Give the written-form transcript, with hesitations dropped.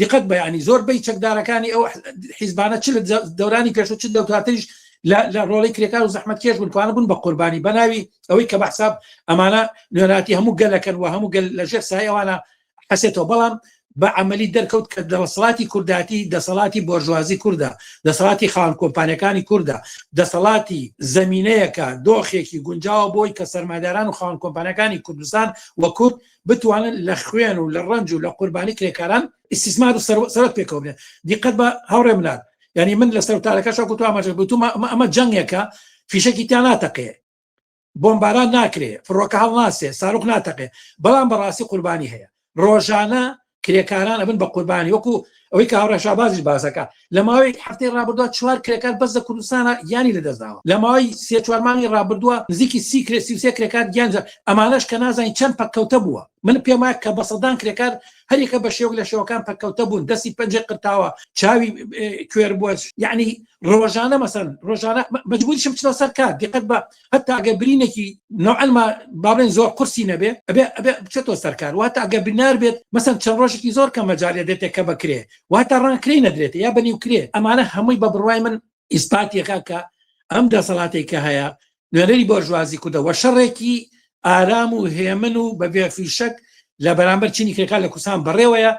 دیقەت بە ینی زۆربەی چەکدارەکانی ئەو حیزبانە چ لە دەورانی پێشوە چ دەوتاتریش لە ڕۆڵی کرێکار و زەحمەت کێش بوون توانە بوون بە قوربانی بەناوی ئەوەی کە بەحساب ئەمانە نوێناتی هەموو گەلەکەن و هەموو گەل لەژێر سای ئەوانە حەسێتەوە بەڵام بە عملی دەرکەوت کە دەسەڵاتی کورداتی دەسەڵاتی بۆرژوازی کووردە دەسەڵاتی خاوەن کۆمپانیەکانی کووردە دەسەڵاتی زەمینەیەکە دۆخێکی گونجاوە بۆی کە سەرمایه‌داران و خاوەن کۆمپانیەکانی کوردستان وە کورد بتوانن لە خوێن و لە ڕەنج و لە قوربانی کرێکاران ئیستیسمار و سەرەت پێکەوە بێن دیقەت بە هەوڕێ منات ینی من لە سەرتارەکەشە کوتو ئەمە جەنگێکە فیشەکی تیان ناتەقێ بۆمباران ناکرێ فڕۆکە هەڵ ناسێ ساروق ناتەقێ بەڵام بەڕاستی قوربانی هەیە ڕۆژانە کرێکاران ئەبن بە قوربانی وەکو ئەوەی کە هاوڕێ شابازیش باسەکە لە ماوەی هەفتەی ڕابردووە 4 کرێکار بەس لە کوردستانە گیانی لەدەستداوە لە ماوەی 3-4 مانگی ڕابردووە نزیکی 33 کرێکار گیان ئەمانەش کە نازانین چەند پەککەوتە بووە من پێم وایە کە بە سەدان کرێکار هەریەکە بە شێوەک لە شێوەکان پەککەوتە بوون دەستی پەنجە قرتاوە چاوی کوێر بووە یعنی ڕۆژانە مەسەن ڕۆژانە مەجبوریشم بچنەوە سەر کار دیقەت بە هەتا ئەگە برینێکی نەوعەنما بابڵێن زۆر قورسی نەبێ ئەبێ بچێتەوە سەرکار و هەتا ئەگە بنار بێت مەسەن چەند ڕۆژێکی زۆر کەم مەجاالێ دێتێک کە بکرێ و هەتا ڕانکرێ نەدرێت یا بەنیو کرێ ئەمانە هەمووی بە بڕوای من ئیسپاتیەکە کە ئەم دەسەڵاتی کە هەیە نوێنەری بۆرژوازی کوردەوە شەڕێکی ئارام و هێمن و بەبێ فیشەک لە بەرامبەر چینی کرێکار لە کوردستان بەڕێوەیە